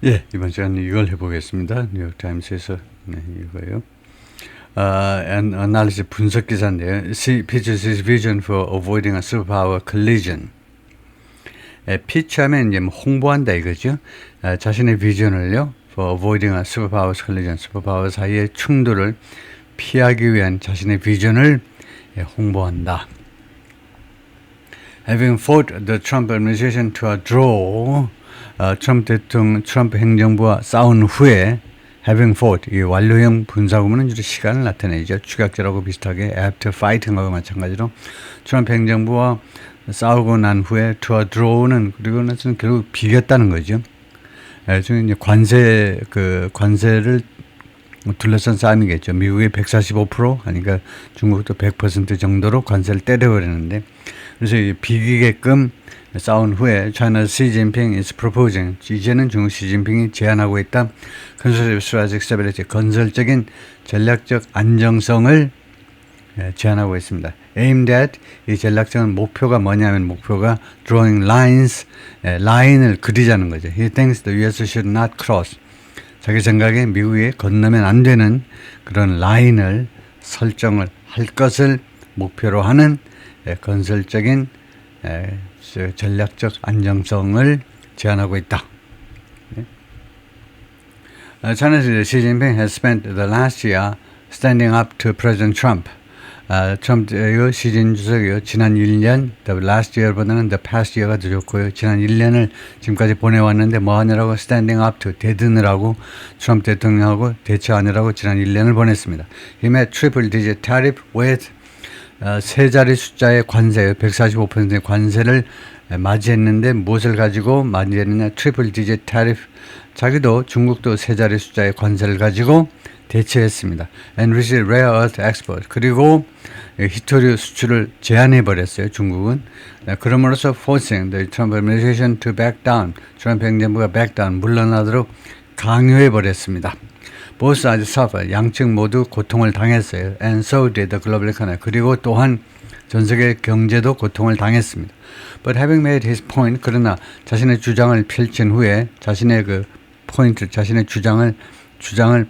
예, 이번 시간에 이걸 해보겠습니다. 뉴욕 타임스에서 이거요. Analysis 분석 기사인데요. Pitches his vision for avoiding a superpower collision. 피치하면 이제 홍보한다 이거죠. 자신의 비전을요, for avoiding a superpower collision, 슈퍼파워 사이의 충돌을 피하기 위한 자신의 비전을 홍보한다. Having fought the Trump administration to a draw, 트럼프 행정부와 싸운 후에 having fought, 이 완료형 분사구문은 주로 시간을 나타내죠. 축약절하고 비슷하게 after fighting하고 마찬가지로 트럼프 행정부와 싸우고 난 후에 to a draw는 그리고 나서는 결국 비겼다는 거죠. 지금 이제 관세를 둘러싼 싸움이겠죠. 미국이 145% 하니까 중국도 100% 정도로 관세를 때려버리는데, 그래서 비기게끔 싸운 후에 China Xi Jinping is proposing, 이제는 중국 시진핑이 제안하고 있다. Conservative strategic stability, 건설적인 전략적 안정성을 제안하고 있습니다. Aimed at, 이 전략적인 목표가 뭐냐면 목표가 drawing lines, 라인을 그리자는 거죠. He thinks the US should not cross. 자기 생각에 미국이 건너면 안 되는 그런 라인을 설정을 할 것을 목표로 하는 건설적인 전략적 안정성을 제안하고 있다. China's Xi Jinping has spent the last year standing up to President Trump. 트럼프 시진 주석이요, 지난 1년, the last year보다는 the past year가 더 좋고요. 지난 1년을 지금까지 보내왔는데 뭐 하느라고 standing up to, 대드느라고 트럼프 대통령하고 대처하느라고 지난 1년을 보냈습니다. He met triple digit tariff with 세 자리 숫자의 관세, 145%의 관세를 맞이했는데 무엇을 가지고 맞이했느냐? 트리플 디짓 타리프. 자기도 중국도 세 자리 숫자의 관세를 가지고 대처했습니다. And received rare earth export. 그리고 히토류 수출을 제한해 버렸어요. 중국은. 그럼으로써 forcing the Trump administration to back down. 트럼프 행정부가 back down, 물러나도록 강요해 버렸습니다. Both sides suffered. 양측 모두 고통을 당했어요. And so did the global economy. 그리고 또한 전 세계 경제도 고통을 당했습니다. But having made his point, 그러나 자신의 주장을 펼친 후에 자신의 포인트, 자신의 주장을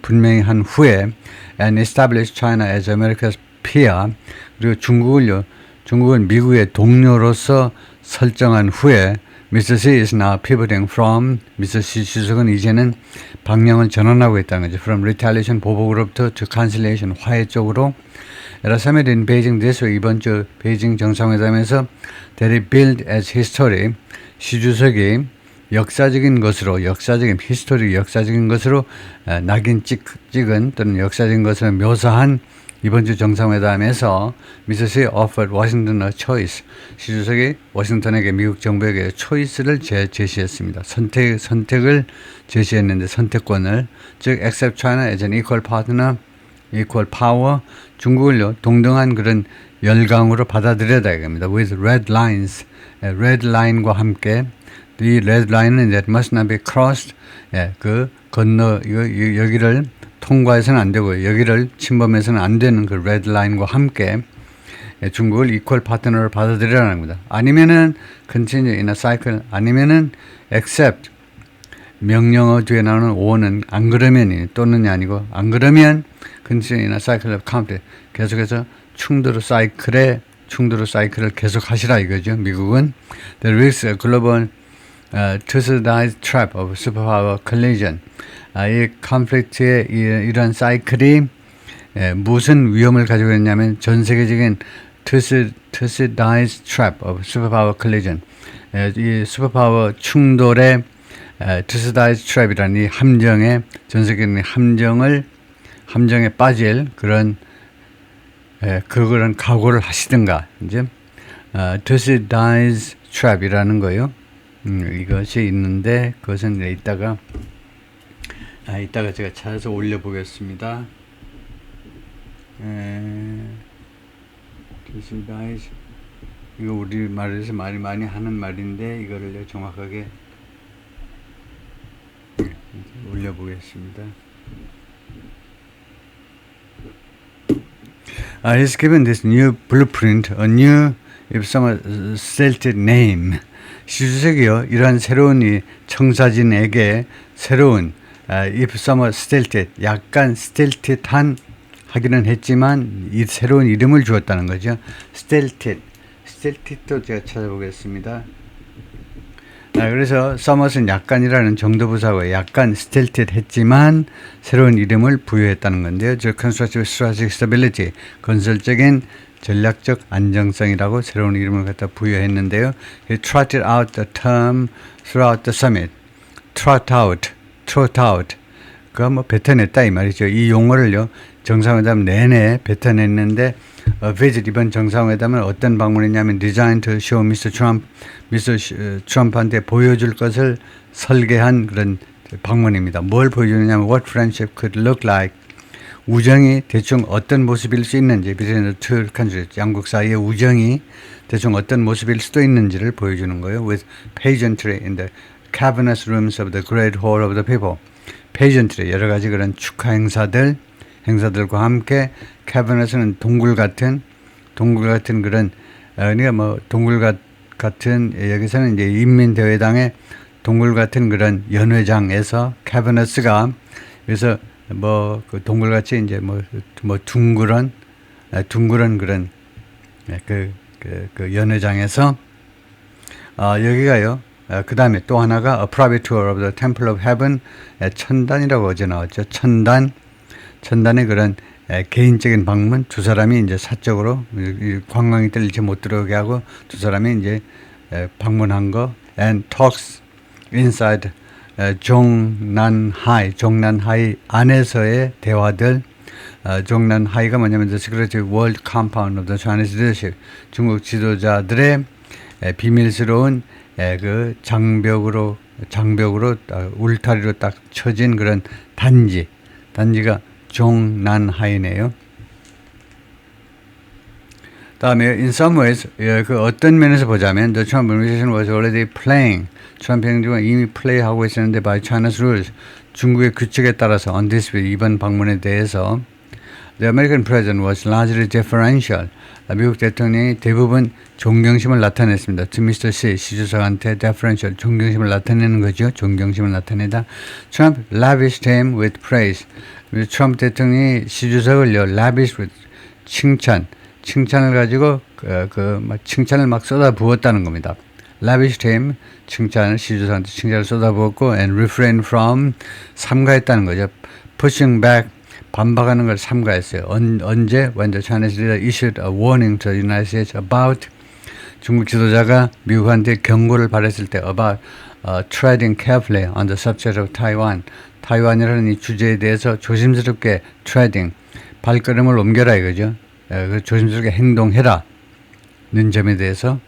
분명히 한 후에 and established China as America's peer, 그리고 중국은 미국의 동료로서 설정한 후에 Mr. Xi is now pivoting from, Mr. Xi 주석은 이제는 방향을 전환하고 있다는 거죠. From retaliation, 보복으로부터 to conciliation, 화해 쪽으로. As summit in Beijing this week, 이번 주 베이징 정상회담에서 that he billed as history, 시 주석이 역사적인 것으로 낙인 찍은 또는 역사적인 것을 묘사한 이번 주 정상회담에서 Mr. Xi offered Washington a choice. 시 주석이 워싱턴에게 미국 정부에게 초이스를 제시했습니다. 선택을 제시했는데 선택권을, 즉 accept China as an equal partner, equal power, 중국을 동등한 그런 열강으로 받아들여야 합니다. With red lines, red line과 함께 이 red line은 that must not be crossed. 여기를 통과해서는 안 되고 여기를 침범해서는 안 되는 그 red line과 함께 중국을 equal partner로 받아들여야 합니다. 아니면은 continue in a cycle, 아니면은 accept, 명령어 뒤에 나오는 o는 안 그러면이 또는이 아니고 안 그러면 continue in a cycle of conflict, 계속해서 충돌의 사이클을 계속 하시라 이거죠. 미국은 the risk of global two-sided trap of superpower collision. 이 컨플릭트의 이런 사이클이 무슨 위험을 가지고 있냐면 전 세계적인 two-sided trap of superpower collision. 이 슈퍼파워 충돌의 two-sided trap이라는 이 함정에, 전 세계적인 함정에 빠질 그런 각오를 하시든가. 이제 two-sided trap이라는 거요. 이것이 있는데 그것은 이따가 제가 찾아서 올려보겠습니다. 이거 우리 말에서 많이 하는 말인데 이거를 정확하게 올려보겠습니다. He's given this new blueprint, a new, if somewhat stilted name. 시주석이요 이러한 새로운 이 청사진에게 새로운 if somewhat stilted 약간 stilted한 하기는 했지만 이 새로운 이름을 주었다는 거죠. stilted도 제가 찾아보겠습니다. 그래서 somewhat은 약간이라는 정도부사고 약간 stilted 했지만 새로운 이름을 부여했다는 건데요. 저 constructive strategic stability 건설적인 전략적 안정성이라고 새로운 이름을 갖다 부여했는데요. He trotted out the term throughout the summit. trot out. 그거 뭐 뱉어냈다 이 말이죠. 이 용어를요 정상회담 내내 뱉어냈는데 visit 이번 정상회담은 어떤 방문이냐면 designed to show Mr. Trump한테 보여줄 것을 설계한 그런 방문입니다. 뭘 보여주느냐면 what friendship could look like 우정이 대충 어떤 모습일 수 있는지 between the two countries 양국 사이의 우정이 대충 어떤 모습일 수도 있는지를 보여주는 거예요. with pageantry in the cavernous rooms of the great hall of the people. pageantry 여러 가지 그런 축하 행사들과 함께 cavernous 동굴 같은 그런 그러니까 뭐 동굴 같은 여기서는 이제 인민대회당의 동굴 같은 그런 연회장에서 cavernous,가 그래서 뭐 그 동굴같이 이제 뭐 둥그런 그런 그 연회장에서 여기가요. 그 다음에 또 하나가 a private tour of the Temple of Heaven 천단이라고 어제 나왔죠. 천단의 그런 개인적인 방문 두 사람이 이제 사적으로 관광객들 이제 못 들어오게 하고 두 사람이 이제 방문한 거 and talks inside 종난하이 안에서의 대화들 종난하이가 뭐냐면 the secretive world compound of the Chinese leadership 중국 지도자들의 비밀스러운 그 장벽으로 울타리로 딱 쳐진 그런 단지가 종난하이네요. 다음에 in some ways 그 어떤 면에서 보자면 the Trump administration was already playing 트럼프 행정부가 이미 플레이하고 있었는데 by China's rules 중국의 규칙에 따라서 on this visit 이번 방문에 대해서 the American president was largely deferential 미국 대통령이 대부분 존경심을 나타냈습니다. to Mr. Xi 주석한테 deferential 존경심을 나타내는 거죠. 존경심을 나타내다. Trump lavished him with praise. 트럼프 대통령이 시 주석을요 lavish with 칭찬을 가지고 칭찬을 막 쏟아부었다는 겁니다. lavished him 시 주석한테 칭찬을 쏟아부었고 and refrain from 삼가했다는 거죠. pushing back 반박하는 걸 삼가했어요. 언제 when the Chinese leader issued a warning to the United States about 중국 지도자가 미국한테 경고를 발했을 때 about treading carefully on the subject of Taiwan 타이완이라는 이 주제에 대해서 조심스럽게 treading 발걸음을 옮겨라 이거죠. 조심스럽게 행동해라는 점에 대해서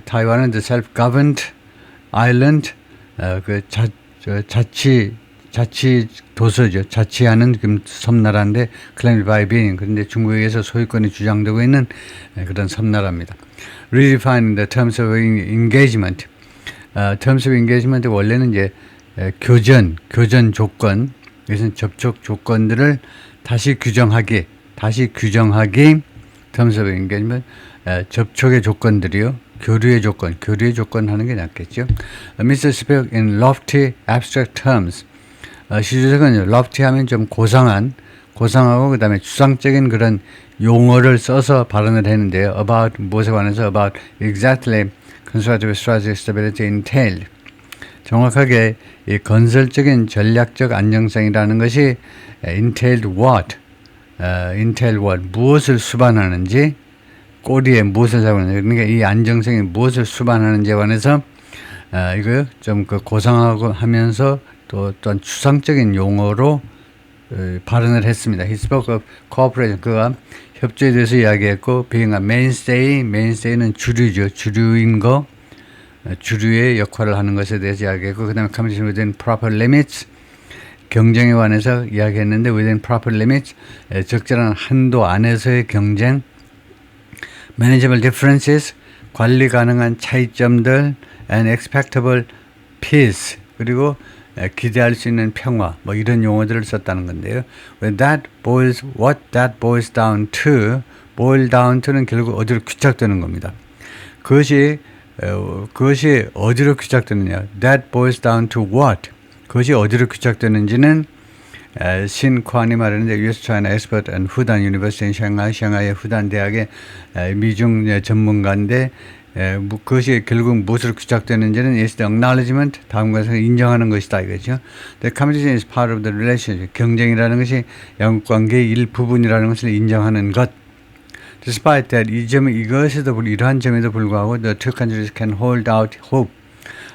타이완은 the self-governed island 그 자치 도서죠. 자치하는 섬나라인데 claimed by being 그런데 중국에서 소유권이 주장되고 있는 그런 섬나라입니다. Redefining the terms of engagement. terms of engagement 원래는 이제 교전 조건, 이것은 접촉 조건들을 다시 규정하기, terms of engagement, 접촉의 조건들이요, 교류의 조건 하는 게 낫겠죠. Mr. Speaker, in lofty abstract terms, 시주석은 lofty 하면 좀 고상하고 그 다음에 추상적인 그런 용어를 써서 발언을 했는데요. about 무엇에 관해서 about exactly constructive strategic stability entailed. 정확하게 이 건설적인 전략적 안정성이라는 것이 entailed what, 무엇을 수반하는지, 꼬리에 무엇을 잡는지, 그러니까 이 안정성이 무엇을 수반하는지에 관해서 이거 좀 그 고상하고 하면서 또한 추상적인 용어로 발언을 했습니다. He spoke of cooperation. 그가 협조에 대해서 이야기했고, being a mainstay는 주류죠. 주류인 거. 주류의 역할을 하는 것에 대해서 이야기했고 그 다음에 competition within proper limits 경쟁에 관해서 이야기했는데 within proper limits 적절한 한도 안에서의 경쟁 manageable differences 관리 가능한 차이점들 and expectable peace 그리고 기대할 수 있는 평화 뭐 이런 용어들을 썼다는 건데요. what that boils down to는 결국 어디로 귀착되는 겁니다. 그것이 그것이 어디로 귀착되느냐? That boils down to what? 그것이 어디로 귀착되는지는 신 쿼안이 말하는데 US China Expert and 후단 University 샹하이의 후단 대학의 미중 전문가인데 그것이 결국 무엇으로 귀착되는지는 is the acknowledgement, 다음과 같이 인정하는 것이다 이거죠. The competition is part of the relationship. 경쟁이라는 것이 양국 관계의 일부분이라는 것을 인정하는 것. Despite that, 이러한 점에도 불구하고 the two countries can hold out hope.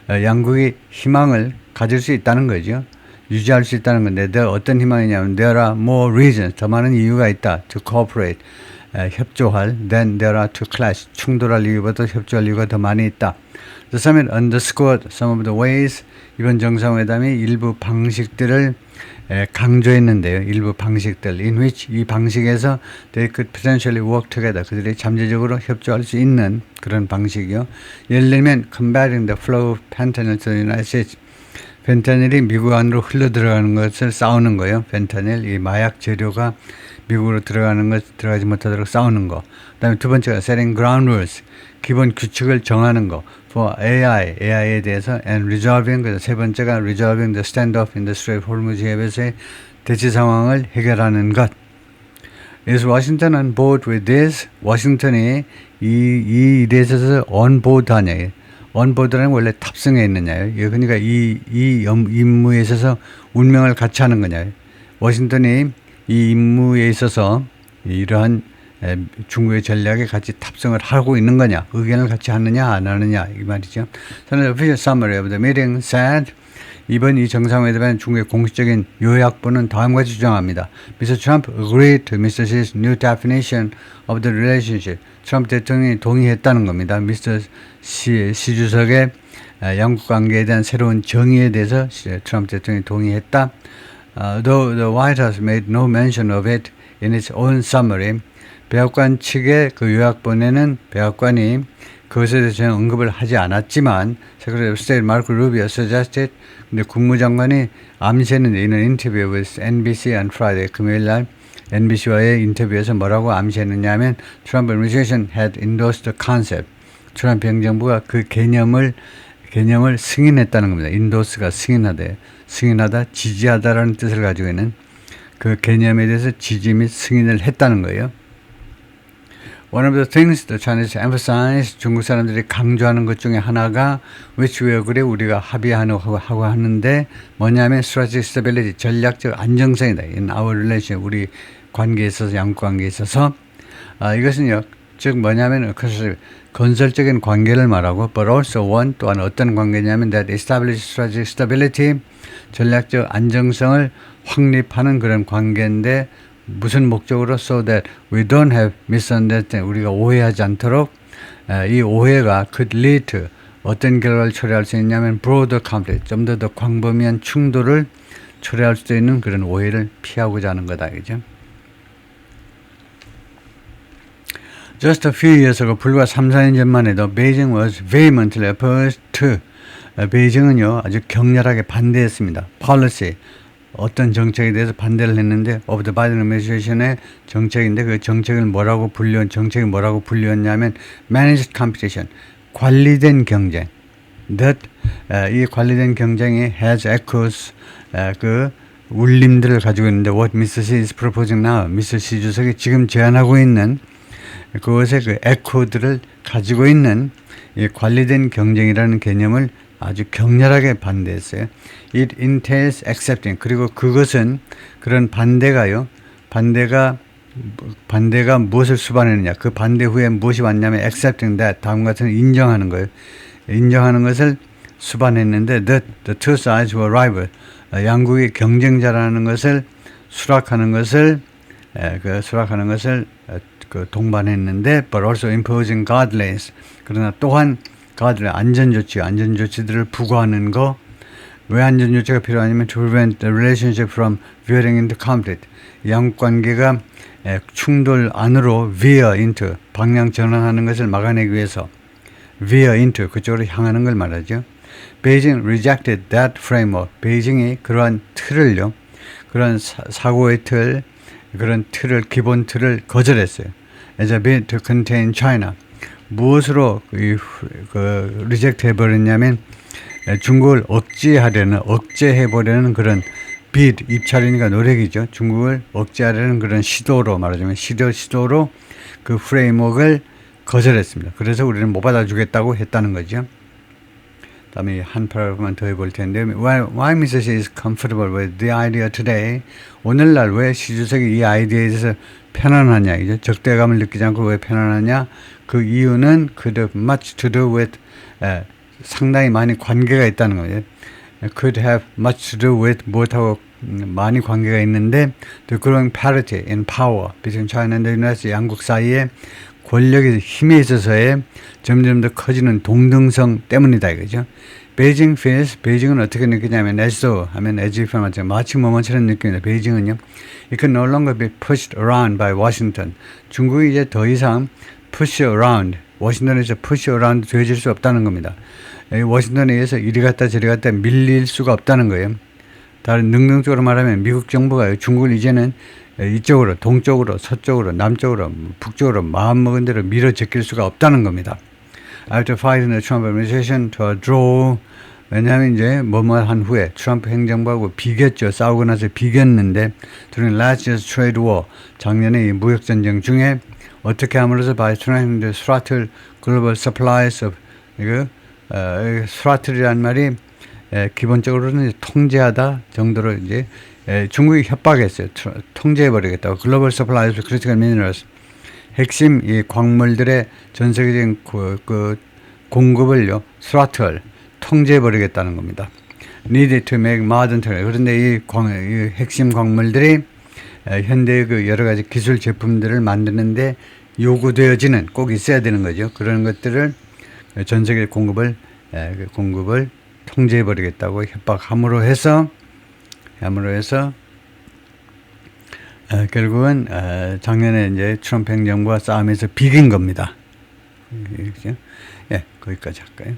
양국이 희망을 가질 수 있다는 거죠. 유지할 수 있다는 건데, 어떤 희망이냐면 there are more reasons, 더 많은 이유가 있다 to cooperate, 협조할 than there are to clash, 충돌할 이유보다 협조할 이유가 더 많이 있다. The summit underscored some of the ways, 이번 정상회담이 일부 방식들을 강조했는데요. 일부 방식들 in which 이 방식에서 they could potentially work together. 그들이 잠재적으로 협조할 수 있는 그런 방식이요. 예를 들면 combating the flow of fentanyl to the United States. 펜타닐이 미국 안으로 흘러 들어가는 것을 싸우는 거예요. 펜타닐, 이 마약 재료가 미국으로 들어가지 못하도록 싸우는 거. 그다음에 두 번째가 setting ground rules, 기본 규칙을 정하는 거. for AI에 대해서 and resolving, 그래서 세 번째가 resolving the standoff in the Strait of Hormuz 해협에서의 대치 상황을 해결하는 것. Is Washington on board with this? 워싱턴이 이 일에 있어서 on board 하냐? onboard라는 원래 탑승해 있느냐요. 그러니까 이 임무에 있어서 운명을 같이 하는 거냐요. 워싱턴이 이 임무에 있어서 이러한 중국의 전략에 같이 탑승을 하고 있는 거냐, 의견을 같이 하느냐 안 하느냐 이 말이죠. 저는 official summary of the meeting said 이번 이 정상회담의 중국의 공식적인 요약본은 다음과 같이 주장합니다. Mr. Trump agreed to Mr. Xi's new definition of the relationship. 트럼프 대통령이 동의했다는 겁니다. 미스터 시 주석의 양국 관계에 대한 새로운 정의에 대해서 트럼프 대통령이 동의했다. Though the White House made no mention of it in its own summary, 백악관 측의 그 요약본에는 백악관이 그것에 대해서 전혀 언급을 하지 않았지만 Secretary of State Marco Rubio suggested, 근데 국무장관이 암시했는데 이는 인터뷰 with NBC on Friday, 금요일 날 NBC와의 인터뷰에서 뭐라고 암시했느냐 하면 Trump administration had endorsed the concept. 트럼프 행정부가 그 개념을 승인했다는 겁니다. 인도스가 승인하다, 지지하다라는 뜻을 가지고 있는 그 개념에 대해서 지지 및 승인을 했다는 거예요. One of the things the Chinese emphasize, 중국 사람들이 강조하는 것 중에 하나가 which we agree, 우리가 합의하고 하는데 뭐냐면 strategic stability, 전략적 안정성이다. In our relationship, 우리 관계에 있어서, 양국 관계에 있어서. 이것은요, 즉 뭐냐면 건설적인 관계를 말하고 but also one, 또한 어떤 관계냐면 that establish strategic stability, 전략적 안정성을 확립하는 그런 관계인데 무슨 목적으로 so that we don't have misunderstanding, 우리가 오해하지 않도록 이 오해가 could lead to 어떤 결과를 초래할 수 있냐면 broader conflict, 좀 더 광범위한 충돌을 초래할 수도 있는 그런 오해를 피하고자 하는 거다. 그죠? Just a few years ago, 불과 3, 4년 전만 해도 Beijing was vehemently opposed to, 베이징은요 아주 격렬하게 반대했습니다. policy, 어떤 정책에 대해서 반대를 했는데 of the Biden administration의 정책인데 그 정책을 정책이 뭐라고 불렸냐면 managed competition, 관리된 경쟁. That 이 관리된 경쟁이 has echoes, 그 울림들을 가지고 있는데 what Mr. Xi is proposing now, Mr. Xi 주석이 지금 제안하고 있는 그것의 그 에코들을 가지고 있는 이 관리된 경쟁이라는 개념을 아주 격렬하게 반대했어요. It entails accepting. 그리고 그것은 그런 반대가 무엇을 수반했느냐. 그 반대 후에 무엇이 왔냐면 accepting that, 다음과 같은 인정하는 거예요. 인정하는 것을 수반했는데 the two sides were rival. 양국이 경쟁자라는 것을 수락하는 것을 동반했는데 but also imposing guidelines. 그러나 또한 안전조치들을 부과하는 거. 왜 안전조치가 필요하냐면 to prevent the relationship from veering into conflict. 양국 관계가 충돌 안으로 veer into, 방향 전환하는 것을 막아내기 위해서 veer into, 그쪽으로 향하는 걸 말하죠. Beijing rejected that framework. 베이징이 그러한 틀을요, 그런 사고의 틀, 그런 기본 틀을 거절했어요. As a bid to contain China. 무엇으로 리젝트 해버렸냐면 중국을 억제해보려는 그런 입찰이니까 노력이죠. 중국을 억제하려는 그런 시도로 말하자면 시도로 그 프레임워크를 거절했습니다. 그래서 우리는 못 받아주겠다고 했다는 거죠. 다음에 한 파라그램만 더 해볼 텐데 Why Mr. Xi is comfortable with the idea today? 오늘날 왜 시 주석이 이 아이디어에 대해서 편안하냐 이죠. 적대감을 느끼지 않고 왜 편안하냐? 그 이유는 could have much to do with 상당히 많이 관계가 있다는 거예요. could have much to do with 무엇하고 많이 관계가 있는데 the growing parity in power between China and the United States 양국 사이에 권력의 힘에 있어서의 점점 더 커지는 동등성 때문이다 이거죠. 베이징 feels, 베이징은 어떻게 느끼냐면 as though 하면 as if 마치 뭐뭐처럼 느낍니다. 베이징은요. It can no longer be pushed around by Washington. 중국이 이제 더 이상 push around, 워싱턴에서 push around 되어질 수 없다는 겁니다. 워싱턴에 의해서 이리 갔다 저리 갔다 밀릴 수가 없다는 거예요. 다른 능동적으로 말하면 미국 정부가 중국을 이제는 이쪽으로 동쪽으로 서쪽으로 남쪽으로 북쪽으로 마음먹은 대로 밀어 제낄 수가 없다는 겁니다. After fighting the Trump administration to a draw, 왜냐하면 이제 뭐뭐한 후에 트럼프 행정부하고 비겼죠. 싸우고 나서 비겼는데 during last year's trade war, 작년에 이 무역전쟁 중에 어떻게 함으로써 by trying to throttle global supplies of throttle이란 말이 기본적으로는 통제하다 정도로 이제 중국이 협박했어요. 통제해버리겠다고. 글로벌 서플라이 오브 크리티컬 미너럴스 핵심 이 광물들의 전 세계적인 그 공급을요. throttle 통제해버리겠다는 겁니다. Needed to make modern technology. 그런데 이 핵심 광물들이 현대의 그 여러 가지 기술 제품들을 만드는데 요구되어지는 꼭 있어야 되는 거죠. 그런 것들을 전 세계 공급을 통제해버리겠다고 협박함으로 해서 결국은 작년에 이제 트럼프 행정부와 싸움에서 비긴 겁니다. 예, 거기까지 할까요?